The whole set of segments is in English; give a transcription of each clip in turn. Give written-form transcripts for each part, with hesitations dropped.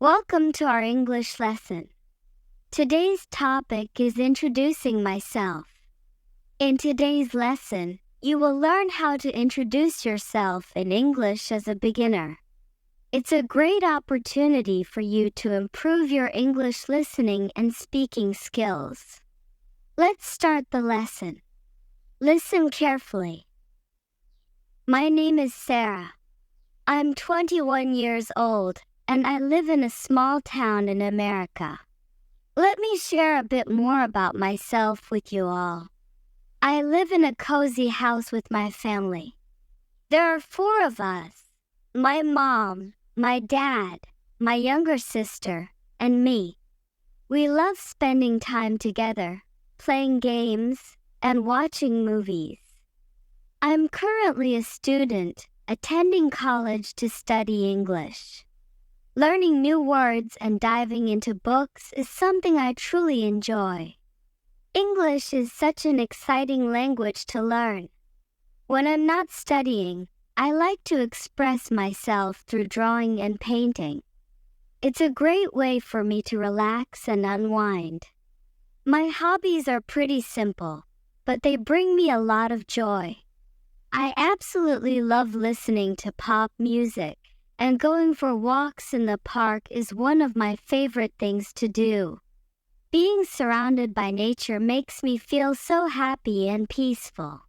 Welcome to our English lesson. Today's topic is introducing myself. In today's lesson, you will learn how to introduce yourself in English as a beginner. It's a great opportunity for you to improve your English listening and speaking skills. Let's start the lesson. Listen carefully. My name is Sarah. I'm 21 years old, and I live in a small town in America. Let me share a bit more about myself with you all. I live in a cozy house with my family. There are 4 of us: my mom, my dad, my younger sister, and me. We love spending time together, playing games, and watching movies. I'm currently a student, attending college to study English. Learning new words and diving into books is something I truly enjoy. English is such an exciting language to learn. When I'm not studying, I like to express myself through drawing and painting. It's a great way for me to relax and unwind. My hobbies are pretty simple, but they bring me a lot of joy. I absolutely love listening to pop music, and going for walks in the park is one of my favorite things to do. Being surrounded by nature makes me feel so happy and peaceful.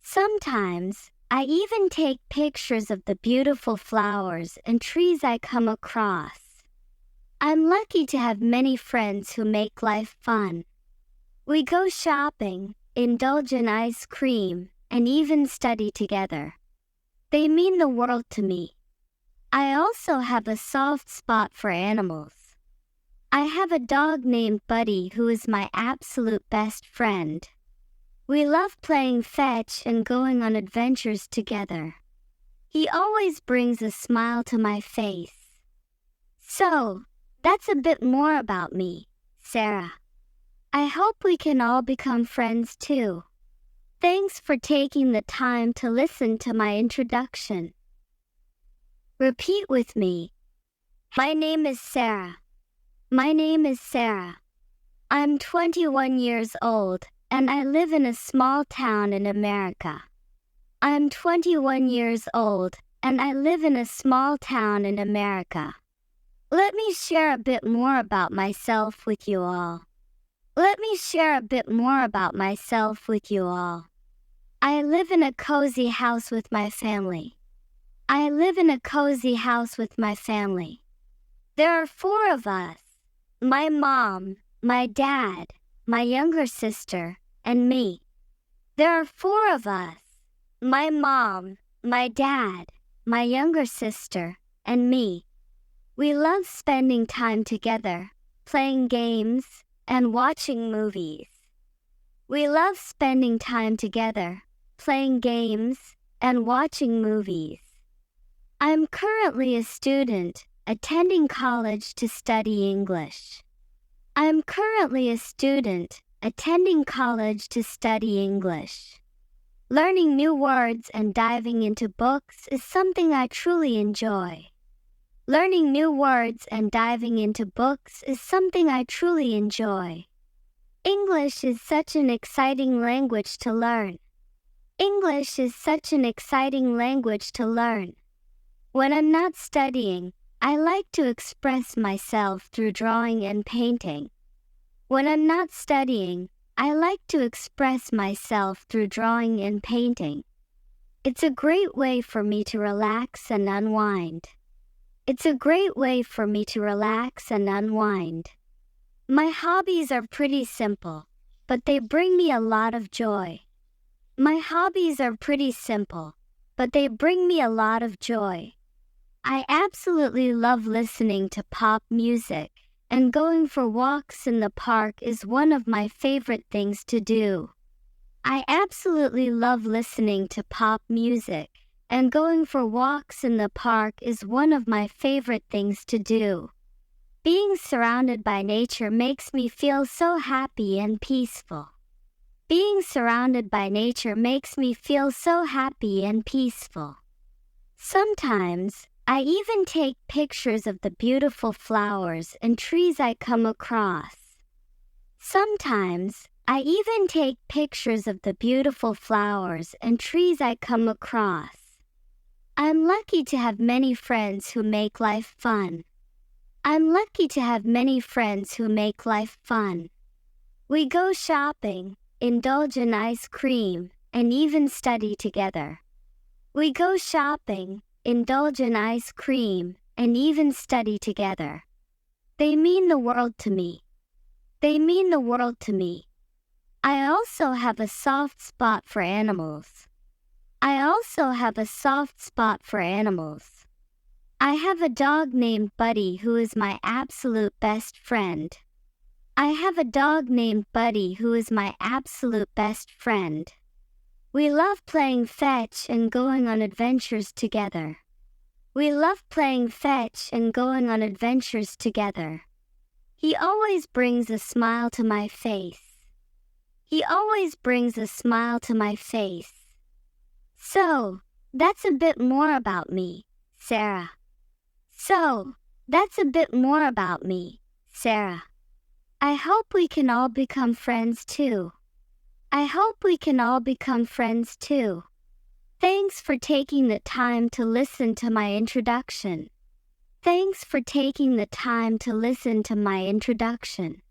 Sometimes, I even take pictures of the beautiful flowers and trees I come across. I'm lucky to have many friends who make life fun. We go shopping, indulge in ice cream, and even study together. They mean the world to me. I also have a soft spot for animals. I have a dog named Buddy who is my absolute best friend. We love playing fetch and going on adventures together. He always brings a smile to my face. So, that's a bit more about me, Sarah. I hope we can all become friends too. Thanks for taking the time to listen to my introduction. Repeat with me. My name is Sarah. My name is Sarah. I'm 21 years old, and I live in a small town in America. I'm 21 years old, and I live in a small town in America. Let me share a bit more about myself with you all. Let me share a bit more about myself with you all. I live in a cozy house with my family. I live in a cozy house with my family. There are 4 of us: my mom, my dad, my younger sister, and me. There are 4 of us: my mom, my dad, my younger sister, and me. We love spending time together, playing games, and watching movies. We love spending time together, playing games, and watching movies. I'm currently a student, attending college to study English. I'm currently a student, attending college to study English. Learning new words and diving into books is something I truly enjoy. Learning new words and diving into books is something I truly enjoy. English is such an exciting language to learn. English is such an exciting language to learn. When I'm not studying, I like to express myself through drawing and painting. When I'm not studying, I like to express myself through drawing and painting. It's a great way for me to relax and unwind. It's a great way for me to relax and unwind. My hobbies are pretty simple, but they bring me a lot of joy. My hobbies are pretty simple, but they bring me a lot of joy. I absolutely love listening to pop music, and going for walks in the park is one of my favorite things to do. I absolutely love listening to pop music, and going for walks in the park is one of my favorite things to do. Being surrounded by nature makes me feel so happy and peaceful. Being surrounded by nature makes me feel so happy and peaceful. Sometimes, I even take pictures of the beautiful flowers and trees I come across. Sometimes, I even take pictures of the beautiful flowers and trees I come across. I'm lucky to have many friends who make life fun. I'm lucky to have many friends who make life fun. We go shopping, indulge in ice cream, and even study together. We go shopping, indulge in ice cream, and even study together. They mean the world to me. They mean the world to me. I also have a soft spot for animals. I also have a soft spot for animals. I have a dog named Buddy who is my absolute best friend. I have a dog named Buddy who is my absolute best friend. We love playing fetch and going on adventures together. We love playing fetch and going on adventures together. He always brings a smile to my face. He always brings a smile to my face. So, that's a bit more about me, Sarah. So, that's a bit more about me, Sarah. I hope we can all become friends too. I hope we can all become friends too. Thanks for taking the time to listen to my introduction. Thanks for taking the time to listen to my introduction.